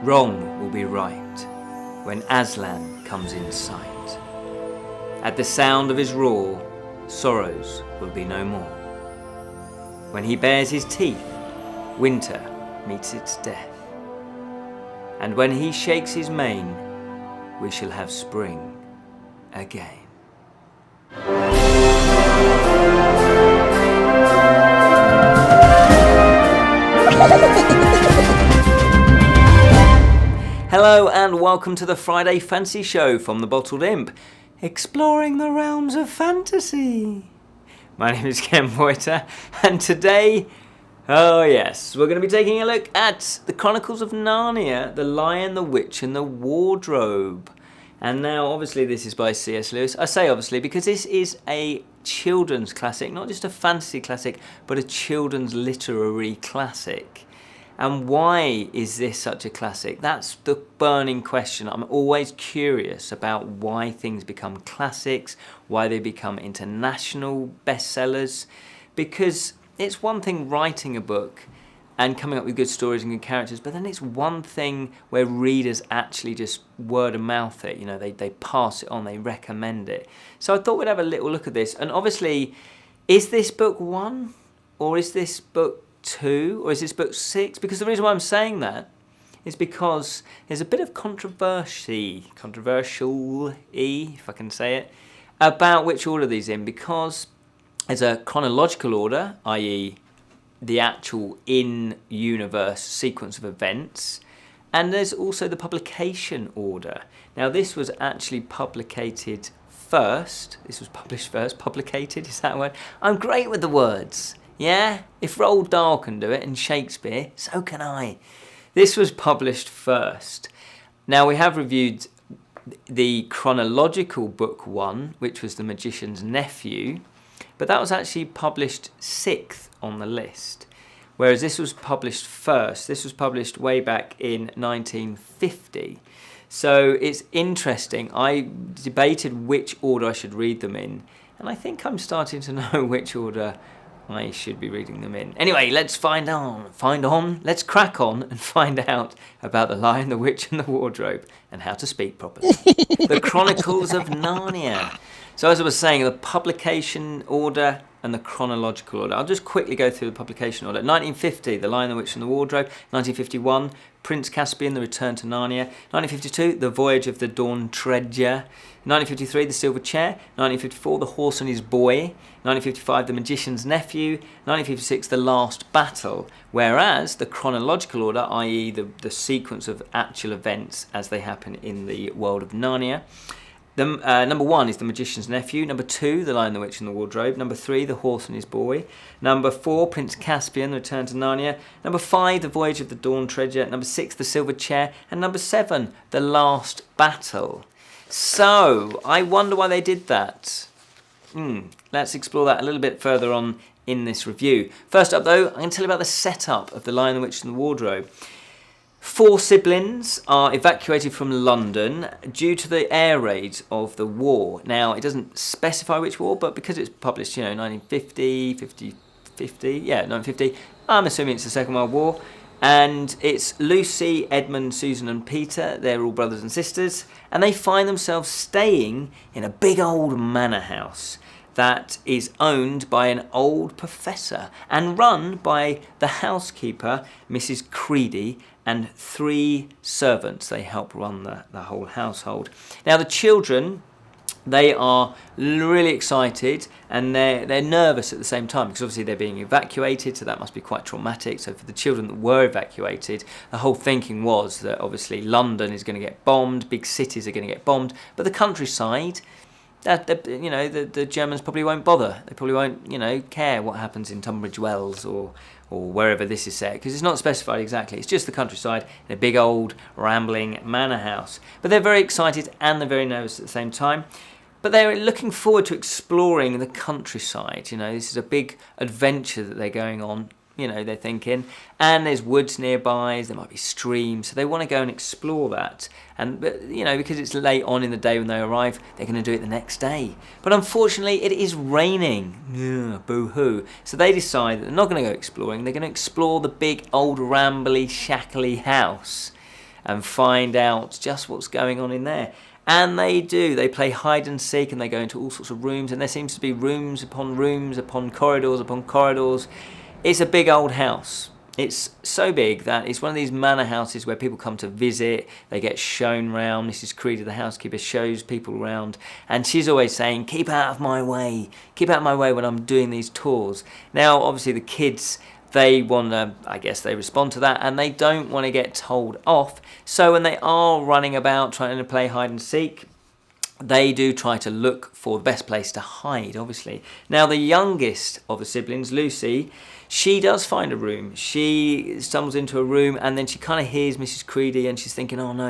Wrong will be right when Aslan comes in sight. At the sound of his roar, sorrows will be no more. When he bares his teeth, winter meets its death. And when he shakes his mane, we shall have spring again. Hello and welcome to the Friday Fantasy Show from the Bottled Imp, exploring the realms of fantasy. My name is Ken Boyter, and today, we're going to be taking a look at the Chronicles of Narnia, The Lion, the Witch and the Wardrobe. And now, obviously, this is by C.S. Lewis. I say obviously because this is a children's classic, not just a fantasy classic, but a children's literary classic. And why is this such a classic? That's the burning question. I'm always curious about why things become classics, why they become international bestsellers, because it's one thing writing a book and coming up with good stories and good characters, but then it's one thing where readers actually just word of mouth it, they pass it on, they recommend it. So I thought we'd have a little look at this. And obviously, is this book 1 or is this book 2 or is this book 6? Because the reason why I'm saying that is because there's a bit of controversial, if I can say it, about which order these in, because there's a chronological order, i.e. the actual in-universe sequence of events, and there's also the publication order. Now this was actually publicated first. This was published first. Publicated, is that a word? I'm great with the words. Yeah? If Roald Dahl can do it and Shakespeare, so can I. This was published first. Now we have reviewed the chronological book 1, which was The Magician's Nephew, but that was actually published 6th on the list. Whereas this was published first. This was published way back in 1950. So it's interesting. I debated which order I should read them in, and I think I'm starting to know which order I should be reading them in. Anyway, let's let's crack on and find out about The Lion, the Witch and the Wardrobe and how to speak properly. The Chronicles of Narnia. So as I was saying, the publication order and the chronological order. I'll just quickly go through the publication order. 1950, The Lion, the Witch and the Wardrobe. 1951, Prince Caspian, The Return to Narnia. 1952, The Voyage of the Dawn Treasure. 1953, The Silver Chair. 1954, The Horse and His Boy. 1955, The Magician's Nephew. 1956, The Last Battle. Whereas the chronological order, i.e. the sequence of actual events as they happen in the world of Narnia. Number 1 is The Magician's Nephew. Number 2, The Lion, the Witch and the Wardrobe. Number 3, The Horse and His Boy. Number 4, Prince Caspian, The Return to Narnia. Number 5, The Voyage of the Dawn Treasure. Number 6, The Silver Chair. And number 7, The Last Battle. So, I wonder why they did that. Let's explore that a little bit further on in this review. First up though, I'm going to tell you about the setup of The Lion, the Witch and the Wardrobe. 4 siblings are evacuated from London due to the air raids of the war. Now, it doesn't specify which war, but because it's published, 1950, I'm assuming it's the Second World War. And it's Lucy, Edmund, Susan and Peter. They're all brothers and sisters. And they find themselves staying in a big old manor house that is owned by an old professor and run by the housekeeper, Mrs. Creedy, and 3 servants. They help run the whole household. Now the children, they are really excited and they're nervous at the same time because obviously they're being evacuated, so that must be quite traumatic. So for the children that were evacuated, the whole thinking was that obviously London is going to get bombed, big cities are going to get bombed, but the countryside, the Germans probably won't bother. They probably won't, care what happens in Tunbridge Wells or wherever this is set, because it's not specified exactly. It's just the countryside in a big old rambling manor house. But they're very excited and they're very nervous at the same time. But they're looking forward to exploring the countryside. This is a big adventure that they're going on. They're thinking. And there's woods nearby, there might be streams, so they want to go and explore that. And because it's late on in the day when they arrive, they're going to do it the next day. But unfortunately, it is raining. Boo-hoo. So they decide that they're not going to go exploring, they're going to explore the big old rambly, shackly house. and find out just what's going on in there. And they do. They play hide and seek, and they go into all sorts of rooms, and there seems to be rooms upon corridors. It's a big old house. It's so big that it's one of these manor houses where people come to visit. They get shown round. Mrs. Creedy, the housekeeper, shows people around, and she's always saying, keep out of my way when I'm doing these tours. Now, obviously, the kids, they want to, I guess they respond to that, and they don't want to get told off. So when they are running about trying to play hide and seek, they do try to look for the best place to hide, obviously. Now, the youngest of the siblings, Lucy, she does find a room. She stumbles into a room, and then she kind of hears Mrs. Creedy, and she's thinking, oh no,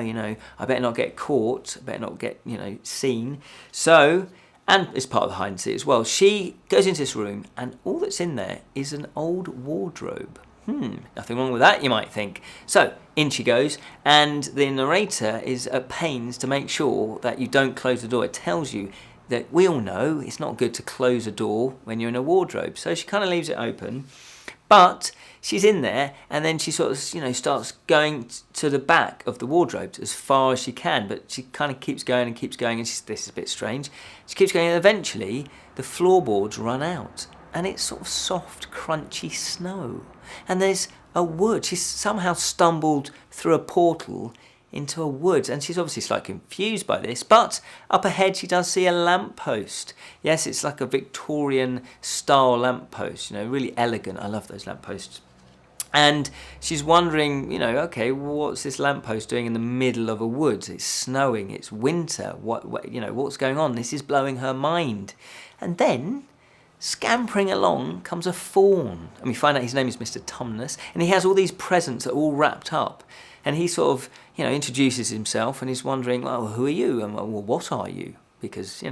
I better not get caught, I better not get, seen. So, and it's part of the hide and seek as well, she goes into this room, and all that's in there is an old wardrobe. Nothing wrong with that, you might think. So, in she goes, and the narrator is at pains to make sure that you don't close the door. It tells you that we all know it's not good to close a door when you're in a wardrobe. So she kind of leaves it open, but she's in there, and then she sort of, starts going to the back of the wardrobe as far as she can, but she kind of keeps going, and this is a bit strange. She keeps going, and eventually the floorboards run out, and it's sort of soft, crunchy snow. And there's a wood. She's somehow stumbled through a portal into a wood, and she's obviously slightly confused by this, but up ahead she does see a lamppost. Yes, it's like a Victorian style lamppost, really elegant. I love those lampposts. And she's wondering, okay, what's this lamppost doing in the middle of a woods? It's snowing, it's winter, what's going on? This is blowing her mind. And then, scampering along comes a faun, and we find out his name is Mr. Tumnus, and he has all these presents that are all wrapped up, and he sort of, introduces himself, and he's wondering, well, who are you, and well, what are you? Because,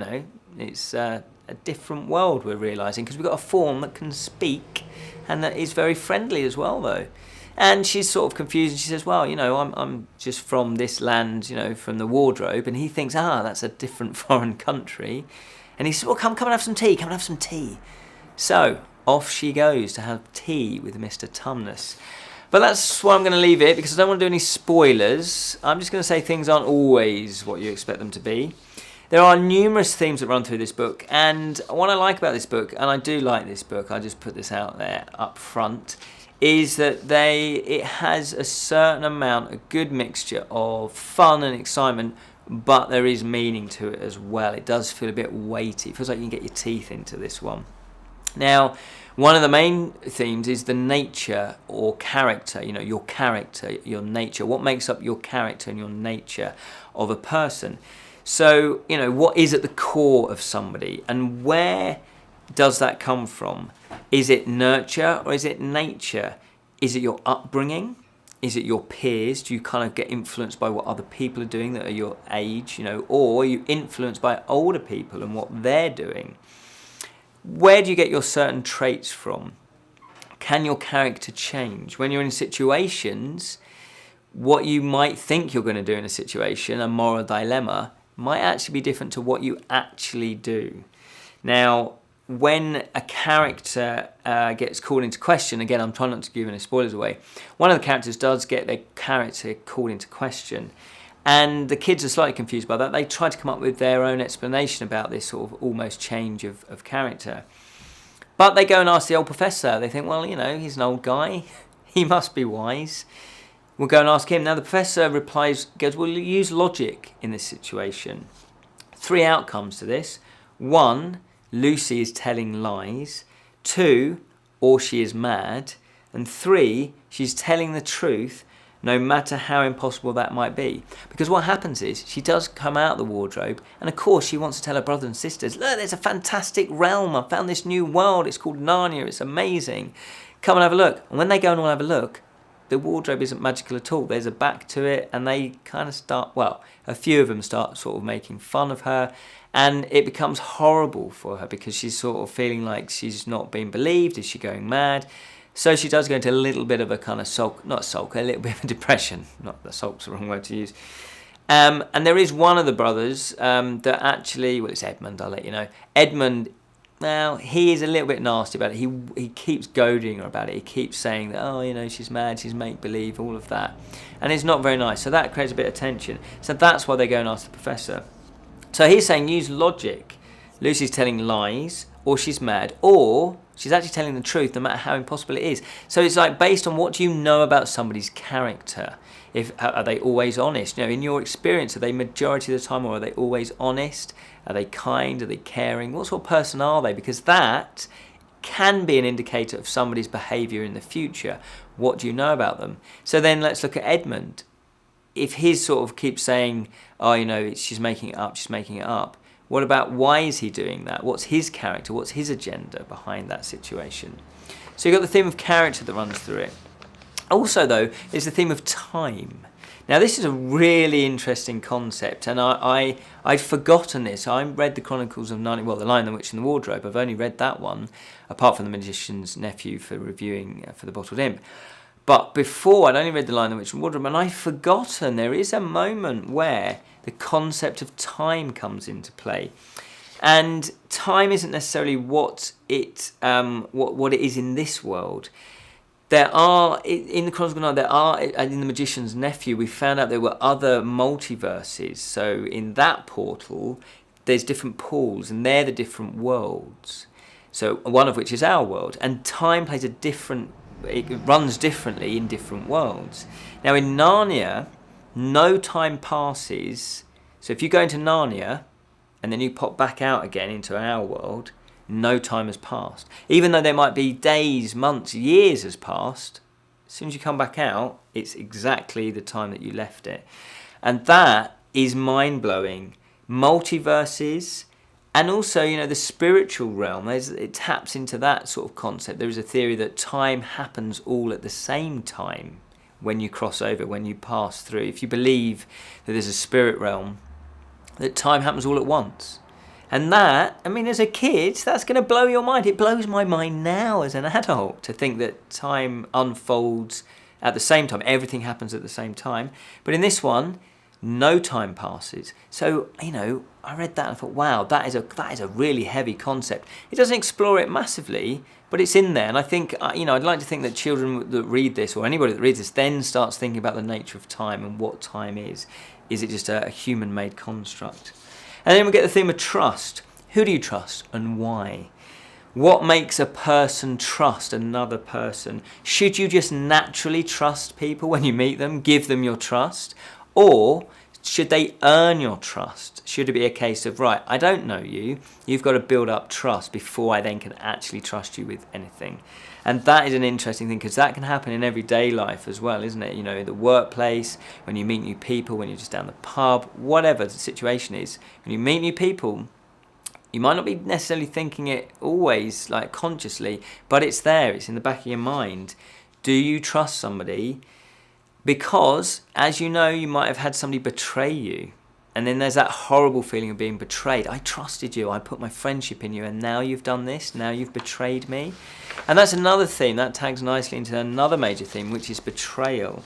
it's a different world, we're realising, because we've got a faun that can speak, and that is very friendly as well, though. And she's sort of confused, and she says, well, I'm just from this land, from the wardrobe, and he thinks, that's a different foreign country. And he says, well, come and have some tea, So, off she goes to have tea with Mr. Tumnus. But that's where I'm going to leave it, because I don't want to do any spoilers. I'm just going to say things aren't always what you expect them to be. There are numerous themes that run through this book, and what I like about this book, and I do like this book, I just put this out there up front, is that it has a certain amount, a good mixture of fun and excitement, but there is meaning to it as well. It does feel a bit weighty. It feels like you can get your teeth into this one. Now, one of the main themes is the nature or character, your character, your nature. What makes up your character and your nature of a person? So, what is at the core of somebody, and where does that come from? Is it nurture or is it nature? Is it your upbringing? Is it your peers? Do you kind of get influenced by what other people are doing that are your age, or are you influenced by older people and what they're doing? Where do you get your certain traits from? Can your character change? When you're in situations, what you might think you're going to do in a situation, a moral dilemma, might actually be different to what you actually do. Now, when a character gets called into question, again, I'm trying not to give any spoilers away, one of the characters does get their character called into question. And the kids are slightly confused by that. They try to come up with their own explanation about this sort of almost change of character. But they go and ask the old professor. They think, well, he's an old guy. He must be wise. We'll go and ask him. Now, the professor goes, well, use logic in this situation. 3 outcomes to this. 1, Lucy is telling lies. 2, or she is mad. And 3, she's telling the truth, no matter how impossible that might be. Because what happens is, she does come out of the wardrobe, and of course she wants to tell her brothers and sisters, look, there's a fantastic realm, I found this new world, it's called Narnia, it's amazing. Come and have a look. And when they go and all have a look, the wardrobe isn't magical at all. There's a back to it, and they kind of a few of them start sort of making fun of her, and it becomes horrible for her because she's sort of feeling like she's not being believed. Is she going mad? So she does go into a little bit of a kind of a little bit of a depression. Not that sulk's the wrong word to use. And there is one of the brothers that actually, well, it's Edmund, I'll let you know. Edmund, Now, he is a little bit nasty about it. He keeps goading her about it. He keeps saying that, oh, you know, she's mad, she's make-believe, all of that. And it's not very nice. So that creates a bit of tension. So that's why they go and ask the professor. So he's saying use logic. Lucy's telling lies, or she's mad, or she's actually telling the truth, no matter how impossible it is. So it's like based on what do you know about somebody's character. Are they always honest? You know, in your experience, are they majority of the time, or are they always honest? Are they kind? Are they caring? What sort of person are they? Because that can be an indicator of somebody's behaviour in the future. What do you know about them? So then let's look at Edmund. If his sort of keeps saying, oh, you know, she's making it up, she's making it up. What about why is he doing that? What's his character? What's his agenda behind that situation? So you've got the theme of character that runs through it. Also, though, is the theme of time. Now, this is a really interesting concept, and I'd forgotten this. I read the Chronicles of Narnia, well, The Lion, the Witch and the Wardrobe. I've only read that one, apart from The Magician's Nephew for reviewing for the Bottled Imp. But before, I'd only read The Lion, the Witch and the Wardrobe, and I'd forgotten there is a moment where the concept of time comes into play. And time isn't necessarily what it is in this world. There are, in the Chronicles of Narnia, in The Magician's Nephew, we found out there were other multiverses. So in that portal, there's different pools, and they're the different worlds. So one of which is our world. And time plays it runs differently in different worlds. Now in Narnia, no time passes. So if you go into Narnia, and then you pop back out again into our world, no time has passed. Even though there might be days, months, years has passed, as soon as you come back out, it's exactly the time that you left it. And that is mind-blowing. Multiverses, and also, you know, the spiritual realm, it taps into that sort of concept. There is a theory that time happens all at the same time when you cross over, when you pass through. If you believe that there's a spirit realm, that time happens all at once. And that, I mean, as a kid, that's going to blow your mind. It blows my mind now as an adult to think that time unfolds at the same time. Everything happens at the same time. But in this one, no time passes. So, you know, I read that and I thought, wow, that is a really heavy concept. It doesn't explore it massively, but it's in there. And I think, you know, I'd like to think that children that read this, or anybody that reads this, then starts thinking about the nature of time and what time is. Is it just a human-made construct? And then we get the theme of trust. Who do you trust and why? What makes a person trust another person? Should you just naturally trust people when you meet them, give them your trust? Or should they earn your trust? Should it be a case of, right, I don't know you, you've got to build up trust before I then can actually trust you with anything? And that is an interesting thing, because that can happen in everyday life as well, isn't it? You know, in the workplace, when you meet new people, when you're just down the pub, whatever the situation is, when you meet new people, you might not be necessarily thinking it always, like, consciously, but it's there, it's in the back of your mind. Do you trust somebody? Because, as you know, you might have had somebody betray you. And then there's that horrible feeling of being betrayed. I trusted you, I put my friendship in you, and now you've done this, now you've betrayed me. And that's another theme, that tags nicely into another major theme, which is betrayal.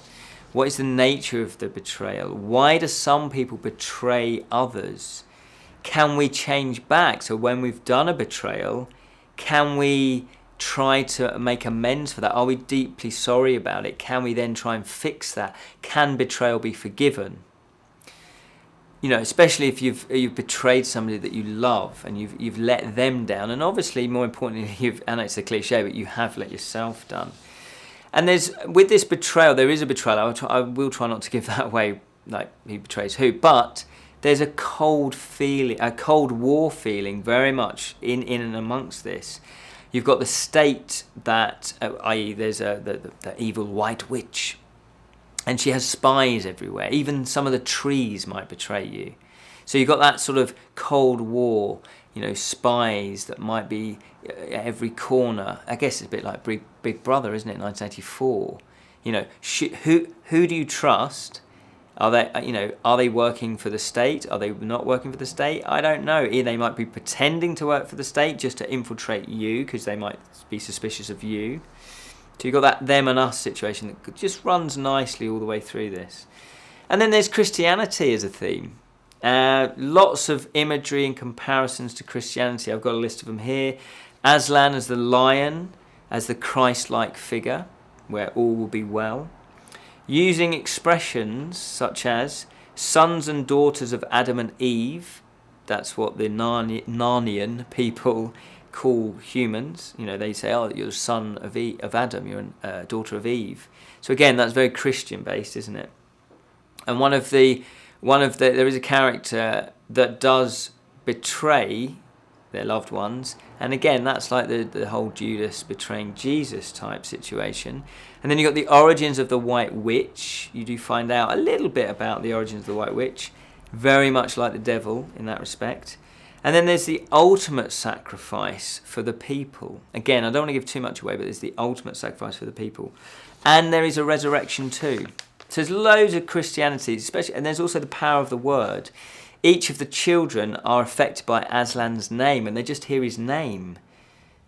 What is the nature of the betrayal? Why do some people betray others? Can we change back? So when we've done a betrayal, can we try to make amends for that? Are we deeply sorry about it? Can we then try and fix that? Can betrayal be forgiven? You know, especially if you've betrayed somebody that you love and you've let them down, and obviously more importantly, and it's a cliche, but you have let yourself down. And with this betrayal, there is a betrayal. I will try not to give that away, like who betrays who, but there's a cold feeling, a Cold War feeling, very much in and amongst this. You've got the state that, i.e., there's the evil White Witch. And she has spies everywhere. Even some of the trees might betray you. So you've got that sort of Cold War, you know, spies that might be at every corner. I guess it's a bit like Big Brother, isn't it, 1984? You know, who do you trust? Are they working for the state? Are they not working for the state? I don't know. They might be pretending to work for the state just to infiltrate you because they might be suspicious of you. So you've got that them and us situation that just runs nicely all the way through this. And then there's Christianity as a theme. Lots of imagery and comparisons to Christianity. I've got a list of them here. Aslan as the lion, as the Christ-like figure, where all will be well. Using expressions such as sons and daughters of Adam and Eve. That's what the Narnian people call humans. They say, "Oh, you're a son of Adam. You're a daughter of Eve." So again, that's very Christian-based, isn't it? And there is a character that does betray their loved ones, and again, that's like the whole Judas betraying Jesus type situation. And then you've got the origins of the White Witch. You do find out a little bit about the origins of the White Witch, very much like the devil in that respect. And then there's the ultimate sacrifice for the people. Again, I don't want to give too much away, but there's the ultimate sacrifice for the people. And there is a resurrection too. So there's loads of Christianity, especially, and there's also the power of the word. Each of the children are affected by Aslan's name, and they just hear his name.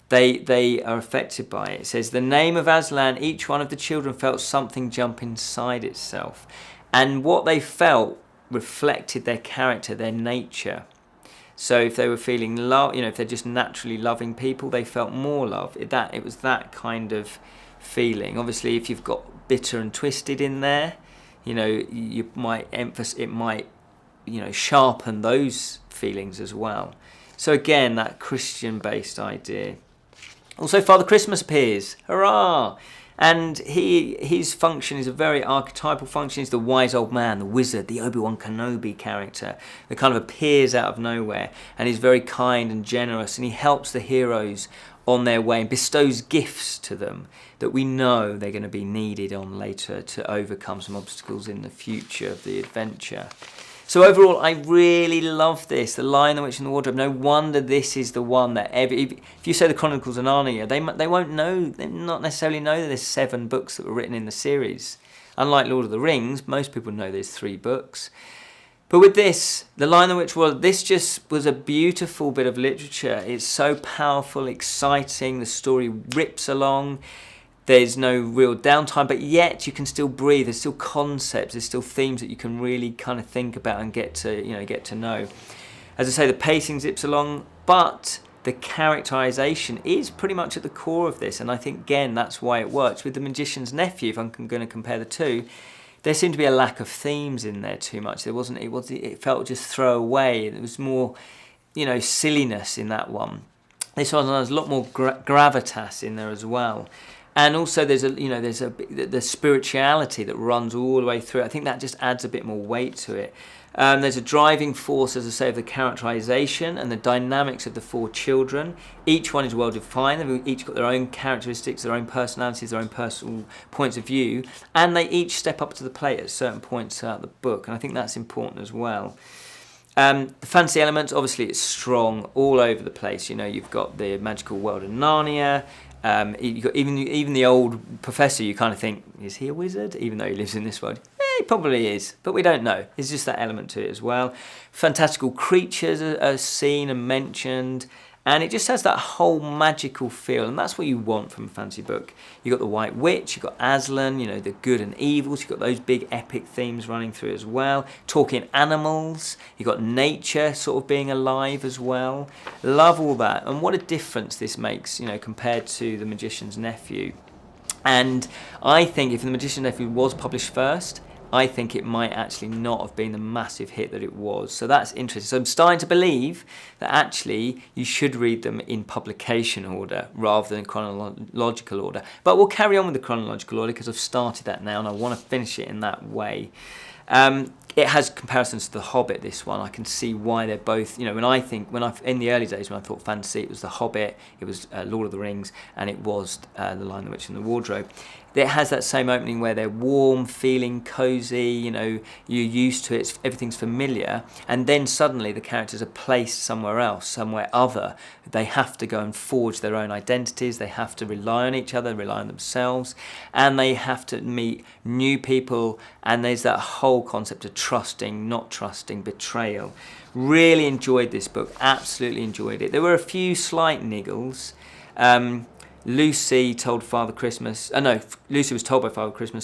They are affected by it. It says, the name of Aslan, each one of the children felt something jump inside itself. And what they felt reflected their character, their nature. So if they were feeling love, if they're just naturally loving people, they felt more love. It was that kind of feeling. Obviously, if you've got bitter and twisted in there, you might sharpen those feelings as well. So again, that Christian-based idea. Also, Father Christmas appears. Hurrah! And his function is a very archetypal function. He's the wise old man, the wizard, the Obi-Wan Kenobi character that kind of appears out of nowhere, and he's very kind and generous, and he helps the heroes on their way and bestows gifts to them that we know they're going to be needed on later to overcome some obstacles in the future of the adventure. So overall, I really love this, The Lion, the Witch and the Wardrobe. No wonder this is the one that if you say the Chronicles of Narnia, they won't know, they not necessarily know that there's 7 books that were written in the series. Unlike Lord of the Rings, most people know there's 3 books. But with this, The Lion, the Witch, this just was a beautiful bit of literature. It's so powerful, exciting, the story rips along. There's no real downtime, but yet you can still breathe. There's still concepts, there's still themes that you can really kind of think about and get to know. As I say, the pacing zips along, but the characterization is pretty much at the core of this, and I think again that's why it works. With The Magician's Nephew, if I'm going to compare the two, there seemed to be a lack of themes in there too much. It felt just throwaway. There was more, silliness in that one. This one has a lot more gravitas in there as well. And also there's the spirituality that runs all the way through. I think that just adds a bit more weight to it. There's a driving force, as I say, of the characterization and the dynamics of the 4 children. Each one is well defined. They've each got their own characteristics, their own personalities, their own personal points of view, and they each step up to the plate at certain points throughout the book. And I think that's important as well. The fantasy elements, obviously, it's strong all over the place. You've got the magical world of Narnia. You've got even the old professor. You kind of think, is he a wizard? Even though he lives in this world, he probably is, but we don't know. There's just that element to it as well. Fantastical creatures are seen and mentioned, and it just has that whole magical feel, and that's what you want from a fantasy book. You've got the White Witch, you've got Aslan, the good and evils, you've got those big epic themes running through as well. Talking animals, you've got nature sort of being alive as well. Love all that, and what a difference this makes, compared to The Magician's Nephew. And I think if The Magician's Nephew was published first, I think it might actually not have been the massive hit that it was. So that's interesting. So I'm starting to believe that actually you should read them in publication order rather than chronological order. But we'll carry on with the chronological order because I've started that now and I want to finish it in that way. It has comparisons to The Hobbit, this one. I can see why they're both, in the early days when I thought fantasy, it was The Hobbit, it was Lord of the Rings, and it was The Lion, the Witch and the Wardrobe. It has that same opening where they're warm, feeling cozy, you're used to it, everything's familiar, and then suddenly the characters are placed somewhere else, somewhere other. They have to go and forge their own identities, they have to rely on each other, rely on themselves, and they have to meet new people, and there's that whole concept of trusting, not trusting, betrayal. Really enjoyed this book, absolutely enjoyed it. There were a few slight niggles. Lucy was told by Father Christmas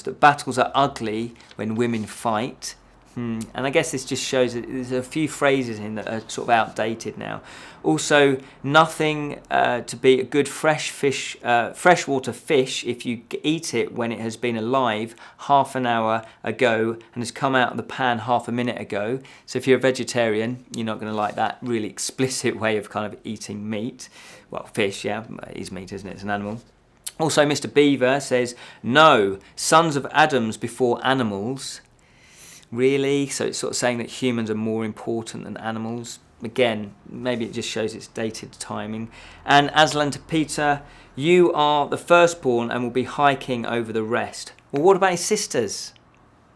that battles are ugly when women fight. And I guess this just shows that there's a few phrases in that are sort of outdated now. Also, nothing to beat a good freshwater fish if you eat it when it has been alive half an hour ago and has come out of the pan half a minute ago. So if you're a vegetarian, you're not going to like that really explicit way of kind of eating meat. Well, fish, yeah, it is meat, isn't it? It's an animal. Also, Mr. Beaver says, no, sons of Adams before animals. Really? So it's sort of saying that humans are more important than animals. Again, maybe it just shows its dated timing. And Aslan to Peter, you are the firstborn and will be high king over the rest. Well, what about his sisters?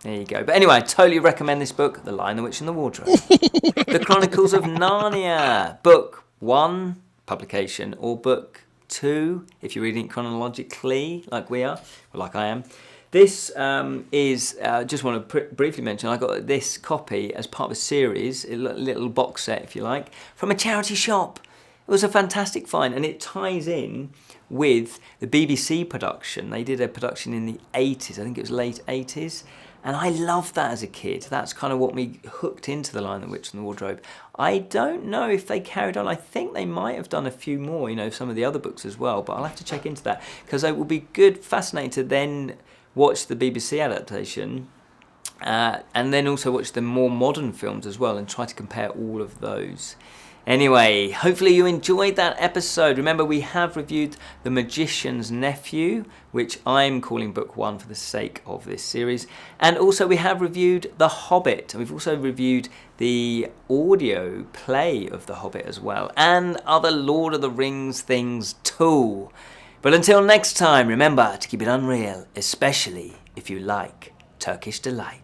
There you go. But anyway, I totally recommend this book, The Lion, the Witch and the Wardrobe. The Chronicles of Narnia, book 1, publication, or book 2, if you're reading it chronologically, like we are, or like I am. This is, just want to briefly mention, I got this copy as part of a series, a little box set if you like, from a charity shop. It was a fantastic find, and it ties in with the BBC production. They did a production in the 80s, I think it was late 80s, and I loved that as a kid. That's kind of what me hooked into The Lion, the Witch and the Wardrobe. I don't know if they carried on. I think they might have done a few more, some of the other books as well, but I'll have to check into that, because it will be good, fascinating to then watch the BBC adaptation and then also watch the more modern films as well and try to compare all of those. Anyway, hopefully you enjoyed that episode. Remember, we have reviewed The Magician's Nephew, which I'm calling book 1 for the sake of this series. And also we have reviewed The Hobbit. And we've also reviewed the audio play of The Hobbit as well. And other Lord of the Rings things too. But until next time, remember to keep it unreal, especially if you like Turkish delight.